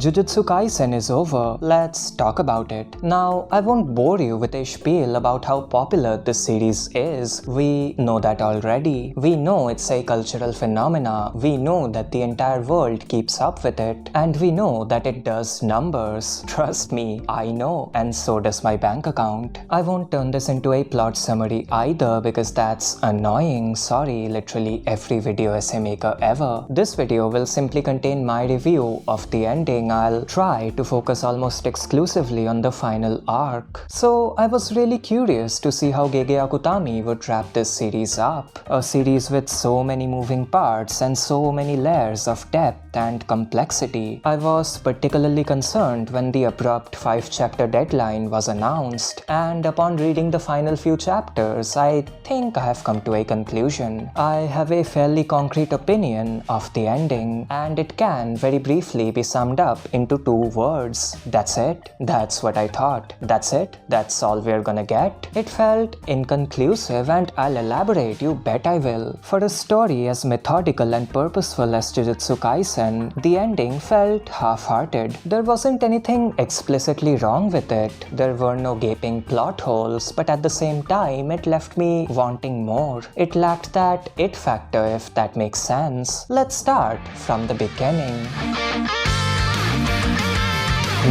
Jujutsu Kaisen is over, let's talk about it. Now, I won't bore you with a spiel about how popular this series is. We know that already. We know it's a cultural phenomena. We know that the entire world keeps up with it. And we know that it does numbers. Trust me, I know. And so does my bank account. I won't turn this into a plot summary either because that's annoying. Sorry, literally every video essay maker ever. This video will simply contain my review of the ending. I'll try to focus almost exclusively on the final arc. So I was really curious to see how Gege Akutami would wrap this series up. A series with so many moving parts and so many layers of depth and complexity. I was particularly concerned when the abrupt 5-chapter deadline was announced, and upon reading the final few chapters, I think I have come to a conclusion. I have a fairly concrete opinion of the ending, and it can very briefly be summed up into 2 words. That's it. That's what I thought. That's it. That's all we're gonna get. It felt inconclusive, and I'll elaborate, you bet I will. For a story as methodical and purposeful as Jujutsu Kaisen, the ending felt half-hearted. There wasn't anything explicitly wrong with it. There were no gaping plot holes, but at the same time, it left me wanting more. It lacked that it factor, if that makes sense. Let's start from the beginning.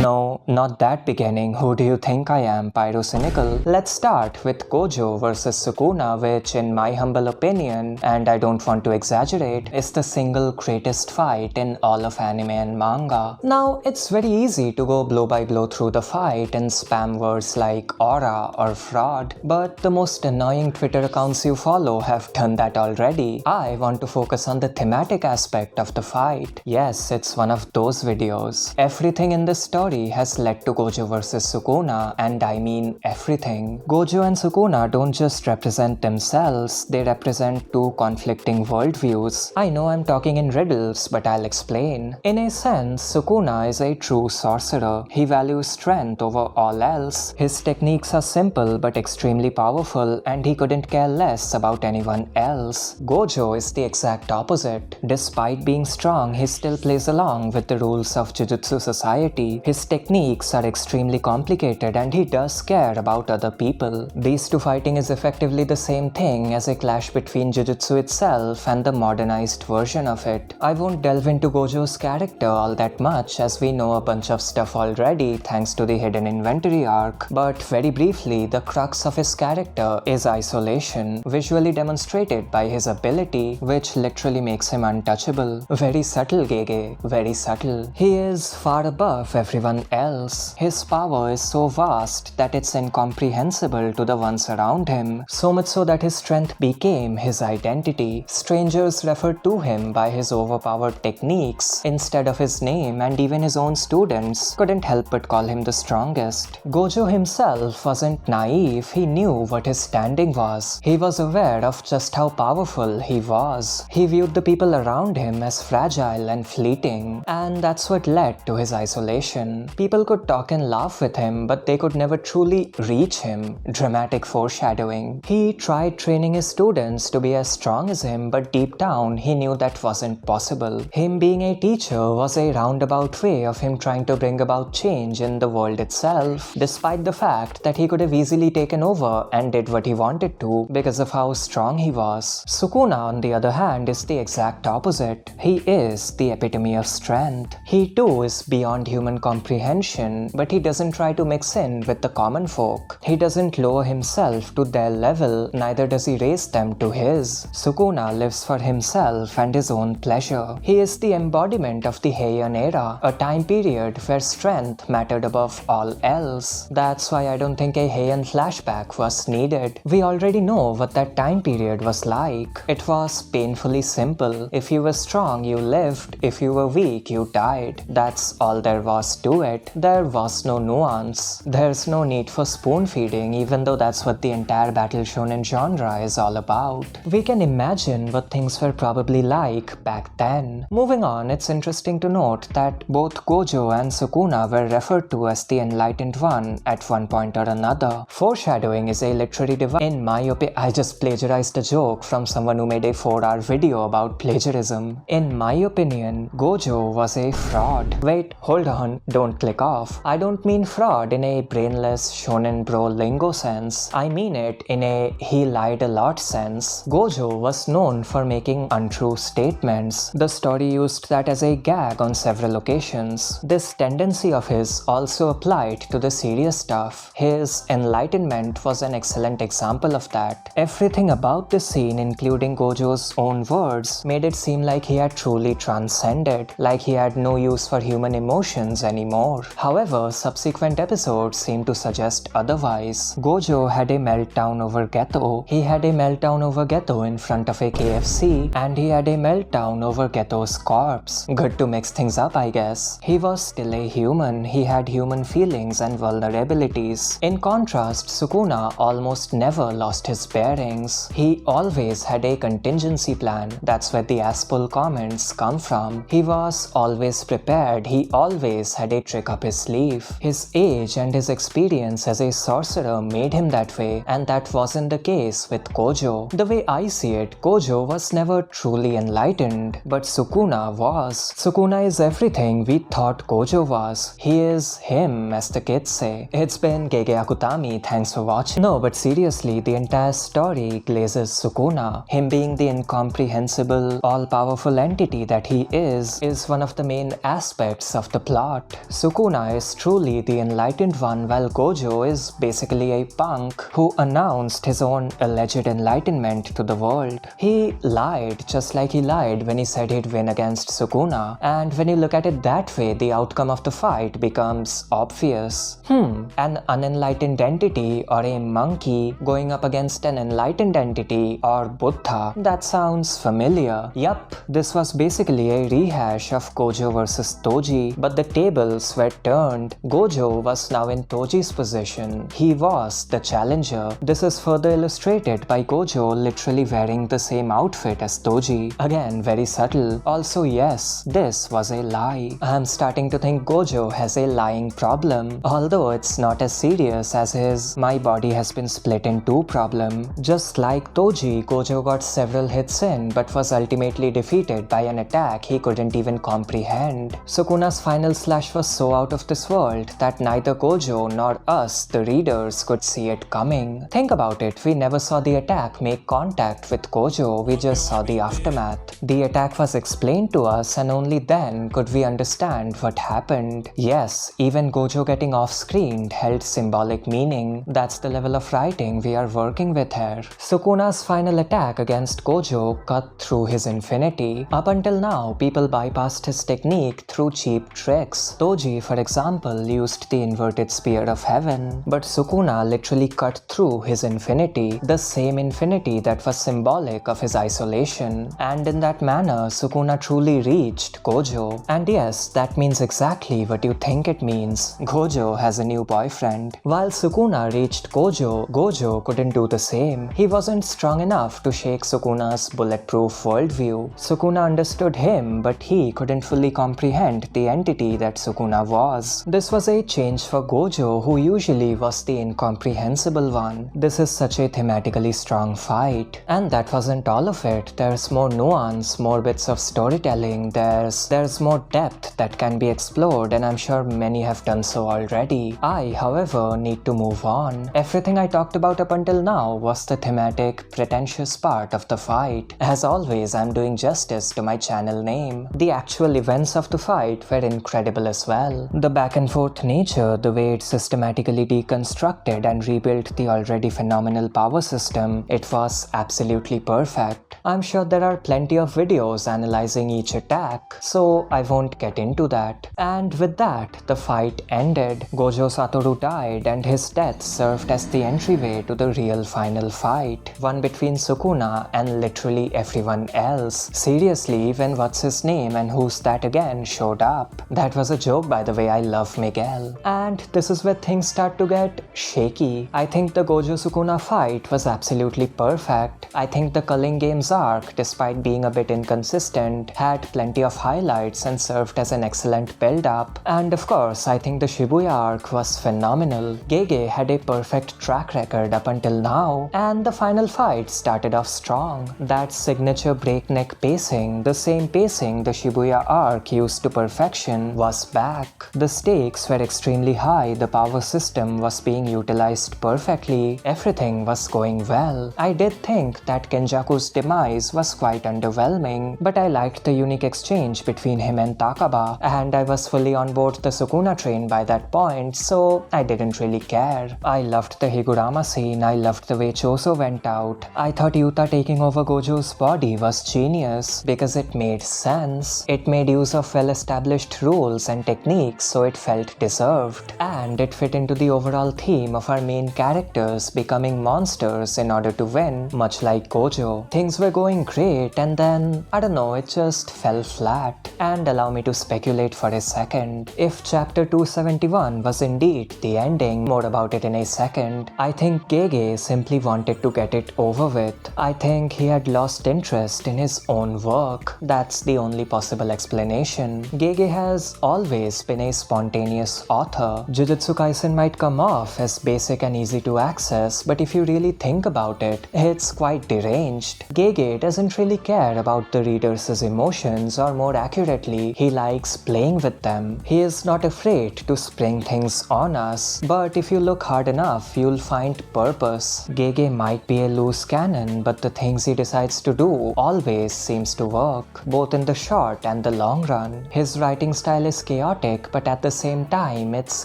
No, not that beginning. Who do you think I am, pyrocynical? Let's start with Gojo versus Sukuna, which in my humble opinion, and I don't want to exaggerate, is the single greatest fight in all of anime and manga. Now, it's very easy to go blow by blow through the fight and spam words like aura or fraud, but the most annoying Twitter accounts you follow have done that already. I want to focus on the thematic aspect of the fight. Yes, it's one of those videos. Everything in this story has led to Gojo vs Sukuna, and I mean everything. Gojo and Sukuna don't just represent themselves, they represent 2 conflicting worldviews. I know I'm talking in riddles, but I'll explain. In a sense, Sukuna is a true sorcerer. He values strength over all else. His techniques are simple but extremely powerful, and he couldn't care less about anyone else. Gojo is the exact opposite. Despite being strong, he still plays along with the rules of Jujutsu society. His techniques are extremely complicated, and he does care about other people. These 2 fighting is effectively the same thing as a clash between Jujutsu itself and the modernized version of it. I won't delve into Gojo's character all that much, as we know a bunch of stuff already thanks to the hidden inventory arc, but very briefly, the crux of his character is isolation, visually demonstrated by his ability, which literally makes him untouchable. Very subtle, Gege, very subtle. He is far above everyone else. His power is so vast that it's incomprehensible to the ones around him, so much so that his strength became his identity. Strangers referred to him by his overpowered techniques instead of his name, and even his own students couldn't help but call him the strongest. Gojo himself wasn't naive. He knew what his standing was. He was aware of just how powerful he was. He viewed the people around him as fragile and fleeting, and that's what led to his isolation. People could talk and laugh with him, but they could never truly reach him. Dramatic foreshadowing. He tried training his students to be as strong as him, but deep down he knew that wasn't possible. Him being a teacher was a roundabout way of him trying to bring about change in the world itself, despite the fact that he could have easily taken over and did what he wanted to because of how strong he was. Sukuna, on the other hand, is the exact opposite. He is the epitome of strength. He too is beyond human comprehension, but he doesn't try to mix in with the common folk. He doesn't lower himself to their level, neither does he raise them to his. Sukuna lives for himself and his own pleasure. He is the embodiment of the Heian era, a time period where strength mattered above all else. That's why I don't think a Heian flashback was needed. We already know what that time period was like. It was painfully simple. If you were strong, you lived. If you were weak, you died. That's all there was just do it. There was no nuance. There's no need for spoon feeding, even though that's what the entire battle shonen genre is all about. We can imagine what things were probably like back then. Moving on, it's interesting to note that both Gojo and Sukuna were referred to as the Enlightened One at one point or another. Foreshadowing is a literary device. In my opinion, I just plagiarized a joke from someone who made a 4-hour video about plagiarism. In my opinion, Gojo was a fraud. Wait, hold on, don't click off. I don't mean fraud in a brainless shonen bro lingo sense. I mean it in a he lied a lot sense. Gojo was known for making untrue statements. The story used that as a gag on several occasions. This tendency of his also applied to the serious stuff. His enlightenment was an excellent example of that. Everything about this scene, including Gojo's own words, made it seem like he had truly transcended, like he had no use for human emotions anymore. However, subsequent episodes seem to suggest otherwise. Gojo had a meltdown over Geto. He had a meltdown over Geto in front of a KFC, and he had a meltdown over Geto's corpse. Good to mix things up, I guess. He was still a human. He had human feelings and vulnerabilities. In contrast, Sukuna almost never lost his bearings. He always had a contingency plan. That's where the asshole comments come from. He was always prepared. He always had a trick up his sleeve. His age and his experience as a sorcerer made him that way, and that wasn't the case with Gojo. The way I see it, Gojo was never truly enlightened, but Sukuna was. Sukuna is everything we thought Gojo was. He is him, as the kids say. It's been Gege Akutami, thanks for watching. No, but seriously, the entire story glazes Sukuna. Him being the incomprehensible, all-powerful entity that he is one of the main aspects of the plot. Sukuna is truly the enlightened one, while Gojo is basically a punk who announced his own alleged enlightenment to the world. He lied, just like he lied when he said he'd win against Sukuna, and when you look at it that way, the outcome of the fight becomes obvious. An unenlightened entity or a monkey going up against an enlightened entity or Buddha, that sounds familiar. Yup, this was basically a rehash of Gojo versus Toji, but the tables were turned. Gojo was now in Toji's position. He was the challenger. This is further illustrated by Gojo literally wearing the same outfit as Toji. Again, very subtle. Also, yes, this was a lie. I'm starting to think Gojo has a lying problem, although it's not as serious as his "my body has been split in two" problem. Just like Toji, Gojo got several hits in but was ultimately defeated by an attack he couldn't even comprehend. Sukuna's final slash was so out of this world that neither Gojo nor us, the readers, could see it coming. Think about it, we never saw the attack make contact with Gojo, we just saw the aftermath. The attack was explained to us and only then could we understand what happened. Yes, even Gojo getting off-screen held symbolic meaning. That's the level of writing we are working with here. Sukuna's final attack against Gojo cut through his infinity. Up until now, people bypassed his technique through cheap tricks. Toji, for example, used the inverted spear of heaven, but Sukuna literally cut through his infinity, the same infinity that was symbolic of his isolation. And in that manner, Sukuna truly reached Gojo. And yes, that means exactly what you think it means. Gojo has a new boyfriend. While Sukuna reached Gojo, Gojo couldn't do the same. He wasn't strong enough to shake Sukuna's bulletproof worldview. Sukuna understood him, but he couldn't fully comprehend the entity that Sukuna was. This was a change for Gojo, who usually was the incomprehensible one. This is such a thematically strong fight. And that wasn't all of it. There's more nuance, more bits of storytelling, there's more depth that can be explored, and I'm sure many have done so already. I, however, need to move on. Everything I talked about up until now was the thematic, pretentious part of the fight. As always, I'm doing justice to my channel name. The actual events of the fight were incredible as well. The back and forth nature, the way it systematically deconstructed and rebuilt the already phenomenal power system, it was absolutely perfect. I'm sure there are plenty of videos analyzing each attack, so I won't get into that. And with that, the fight ended. Gojosatoru died, and his death served as the entryway to the real final fight, one between Sukuna and literally everyone else. Seriously, even what's his name and who's that again showed up. That was a joke by the way, I love Miguel. And this is where things start to get shaky. I think the Gojosukuna fight was absolutely perfect. I think the Culling Games arc, despite being a bit inconsistent, had plenty of highlights and served as an excellent build-up. And of course, I think the Shibuya arc was phenomenal. Gege had a perfect track record up until now, and the final fight started off strong. That signature breakneck pacing, the same pacing the Shibuya arc used to perfection, was back. The stakes were extremely high, the power system was being utilized perfectly, everything was going well. I did think that Kenjaku's demise was quite underwhelming, but I liked the unique exchange between him and Takaba, and I was fully on board the Sukuna train by that point, so I didn't really care. I loved the Higurama scene, I loved the way Choso went out. I thought Yuta taking over Gojo's body was genius because it made sense. It made use of well-established rules and techniques, so it felt deserved. And it fit into the overall theme of our main characters becoming monsters in order to win, much like Gojo. Things were going great, and then, I don't know, it just fell flat. And allow me to speculate for a second. If chapter 271 was indeed the ending, more about it in a second, I think Gege simply wanted to get it over with. I think he had lost interest in his own work. That's the only possible explanation. Gege has always been a spontaneous author. Jujutsu Kaisen might come off as basic and easy to access, but if you really think about it, it's quite deranged. Gege doesn't really care about the reader's emotions, or more accurately, he likes playing with them. He is not afraid to spring things on us, but if you look hard enough, you'll find purpose. Gege might be a loose cannon, but the things he decides to do always seems to work, both in the short and the long run. His writing style is chaotic, but at the same time, it's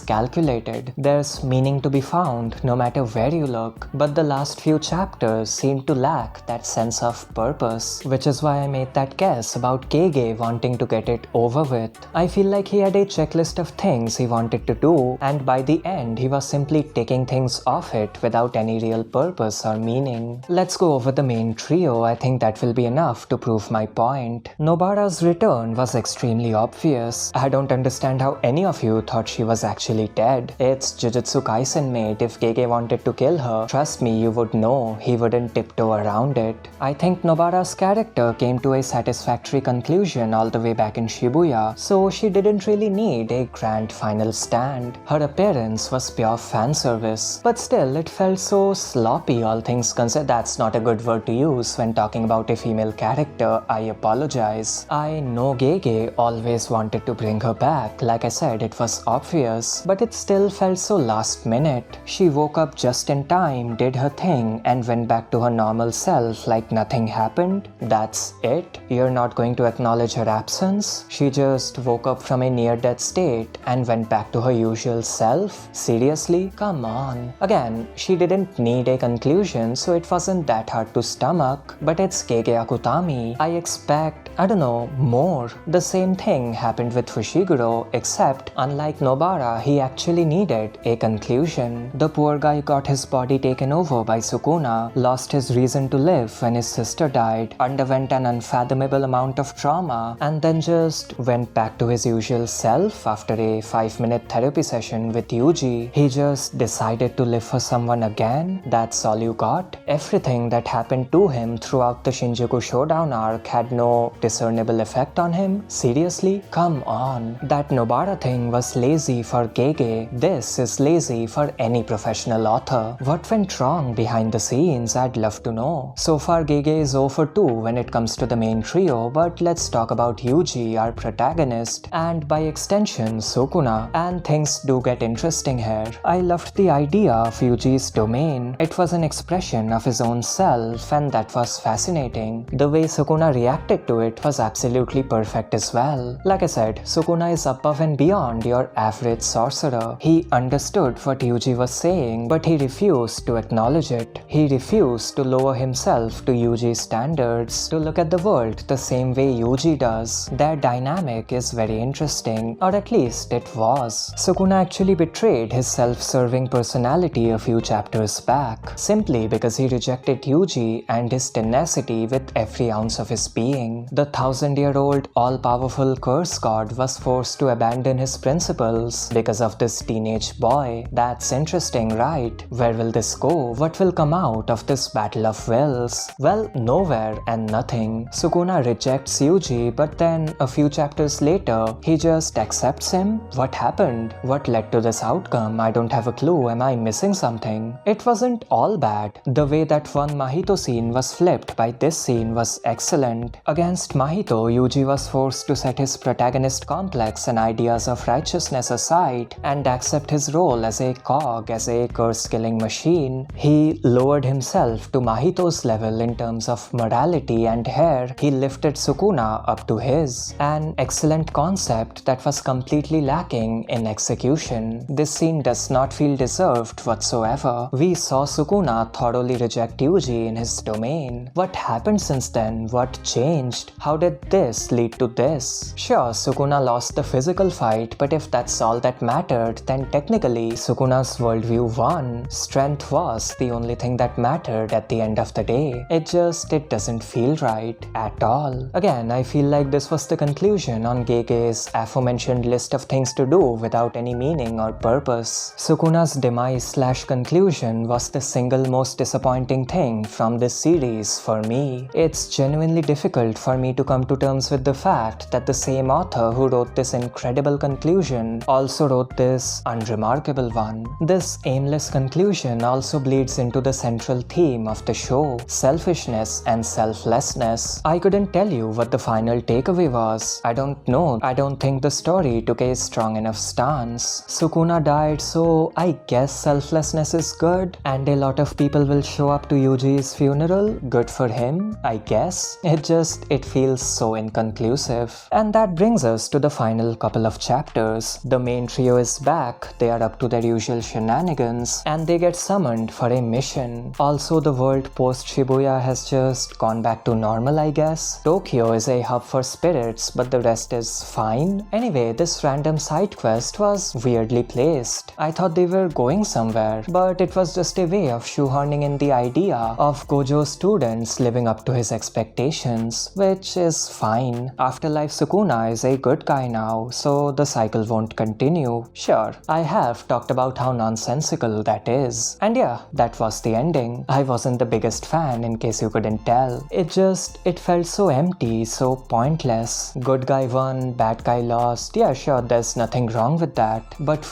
calculated. There's meaning to be found no matter where you look, but the last few chapters seem to lack that sense of purpose, which is why I made that guess about Gege wanting to get it over with. I feel like he had a checklist of things he wanted to do, and by the end, he was simply taking things off it without any real purpose or meaning. Let's go over the main trio. I think that will be enough to prove my point. Nobara's return was extremely obvious. I don't understand how any of you thought she was actually dead. It's Jujutsu Kaisen, mate. If Gege wanted to kill her, trust me, you would know. He wouldn't tiptoe around it. I think Nobara's character came to a satisfactory conclusion all the way back in Shibuya, so she didn't really need a grand final stand. Her appearance was pure fan service, but still it felt so sloppy, all things considered. That's not a good word to use when talking about a female character. I apologize. I know Gege always wanted to bring her back. Like I said, it was obvious, but it still felt so last minute. She woke up just in time, did her thing, and went back to her normal self like nothing happened. That's it? You're not going to acknowledge her absence? She just woke up from a near-death state and went back to her usual self? Seriously? Come on. Again, she didn't need a conclusion, so it wasn't that hard to stomach, but it's Gege Akutami. I expect, I don't know, more. The same thing happened with Fushiguro, except unlike Nobara, he actually needed a conclusion. The poor guy got his body taken over by Sukuna, lost his reason to live when his sister died, underwent an unfathomable amount of trauma, and then just went back to his usual self after a 5-minute therapy session with Yuji. He just decided to live for someone again? That's all you got? Everything that happened to him throughout the Shinjuku Showdown arc had no discernible effect on him? Seriously? Come on. That Nobara thing was lazy for Gege. This is lazy for any professional author. What went wrong behind the scenes? I'd love to know. So far, Gege is 0 for 2 when it comes to the main trio, but let's talk about Yuji, our protagonist, and by extension, Sukuna. And things do get interesting here. I loved the idea of Yuji's domain. It was an expression of his own self, and that was fascinating. The way Sukuna reacted to it was absolutely perfect as well. Like I said, Sukuna is above and beyond your average sorcerer. He understood what Yuji was saying, but he refused to acknowledge it. He refused to lower himself to Yuji's standards, to look at the world the same way Yuji does. Their dynamic is very interesting, or at least it was. Sukuna actually betrayed his self-serving personality a few chapters back, simply because he rejected Yuji and his tenacity with every ounce of his being. The The 1,000-year-old all-powerful curse god was forced to abandon his principles because of this teenage boy. That's interesting, right? Where will this go? What will come out of this battle of wills? Well, nowhere and nothing. Sukuna rejects Yuji, but then a few chapters later, he just accepts him? What happened? What led to this outcome? I don't have a clue. Am I missing something? It wasn't all bad. The way that one Mahito scene was flipped by this scene was excellent. Against Mahito, Yuji was forced to set his protagonist complex and ideas of righteousness aside and accept his role as a cog, as a curse-killing machine. He lowered himself to Mahito's level in terms of morality, and here he lifted Sukuna up to his. An excellent concept that was completely lacking in execution. This scene does not feel deserved whatsoever. We saw Sukuna thoroughly reject Yuji in his domain. What happened since then? What changed? How did this lead to this? Sure, Sukuna lost the physical fight, but if that's all that mattered, then technically Sukuna's worldview won. Strength was the only thing that mattered at the end of the day. It doesn't feel right at all. Again, I feel like this was the conclusion on Gege's aforementioned list of things to do without any meaning or purpose. Sukuna's demise/conclusion was the single most disappointing thing from this series for me. It's genuinely difficult for me to come to terms with the fact that the same author who wrote this incredible conclusion also wrote this unremarkable one. This aimless conclusion also bleeds into the central theme of the show: selfishness and selflessness. I couldn't tell you what the final takeaway was. I don't know. I don't think the story took a strong enough stance. Sukuna died, so I guess selflessness is good, and a lot of people will show up to Yuji's funeral. Good for him, I guess. It feels so inconclusive. And that brings us to the final couple of chapters. The main trio is back, they are up to their usual shenanigans, and they get summoned for a mission. Also, the world post-Shibuya has just gone back to normal, I guess. Tokyo is a hub for spirits, but the rest is fine. Anyway, this random side quest was weirdly placed. I thought they were going somewhere, but it was just a way of shoehorning in the idea of Gojo students living up to his expectations, which is fine. Afterlife Sukuna is a good guy now, so the cycle won't continue. Sure, I have talked about how nonsensical that is. And yeah, that was the ending. I wasn't the biggest fan, in case you couldn't tell. It felt so empty, so pointless. Good guy won, bad guy lost. Yeah, sure, there's nothing wrong with that. But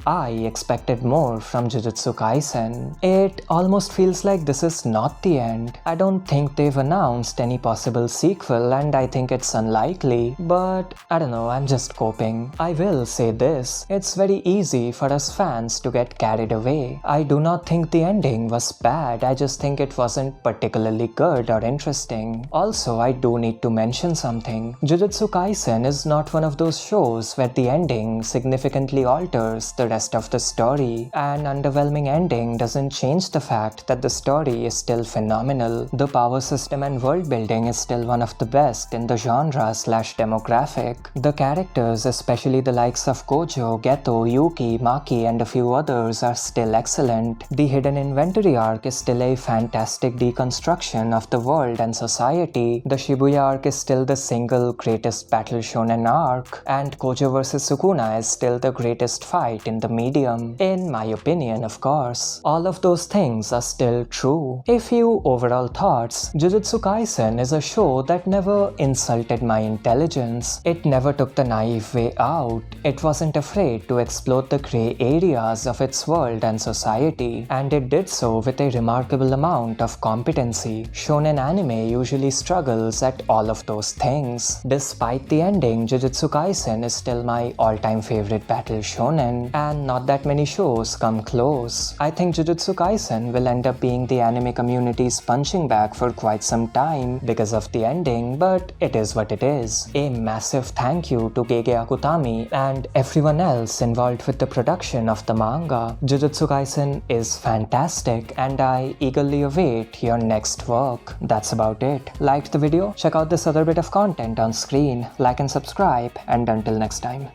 I expected more from Jujutsu Kaisen. It almost feels like this is not the end. I don't think they've announced any possible sequel, and I think it's unlikely. But I don't know, I'm just coping. I will say this, it's very easy for us fans to get carried away. I do not think the ending was bad, I just think it wasn't particularly good or interesting. Also, I do need to mention something. Jujutsu Kaisen is not one of those shows where the ending significantly alters the rest of the story. An underwhelming ending doesn't change the fact that the story is still phenomenal. The power system and world building is still one of the best in the genre/demographic. The characters, especially the likes of Gojo, Geto, Yuki, Maki, and a few others, are still excellent. The hidden inventory arc is still a fantastic deconstruction of the world and society. The Shibuya arc is still the single greatest battle shonen arc, and Gojo vs Sukuna is still the greatest fight in the medium, in my opinion, of course. All of those things are still true. A few overall thoughts. Jujutsu Kaisen is a show that never insulted my intelligence. It never took the naive way out. It wasn't afraid to explore the grey areas of its world and society, and it did so with a remarkable amount of competency. Shonen anime usually struggles at all of those things. Despite the ending, Jujutsu Kaisen is still my all-time favorite battle shonen, and not that many shows come close. I think Jujutsu Kaisen will end up being the anime community's punching bag for quite some time because of the ending, but it is what it is. A massive thank you to Gege Akutami and everyone else involved with the production of the manga. Jujutsu Kaisen is fantastic, and I eagerly await your next work. That's about it. Liked the video? Check out this other bit of content on screen. Like and subscribe, and until next time.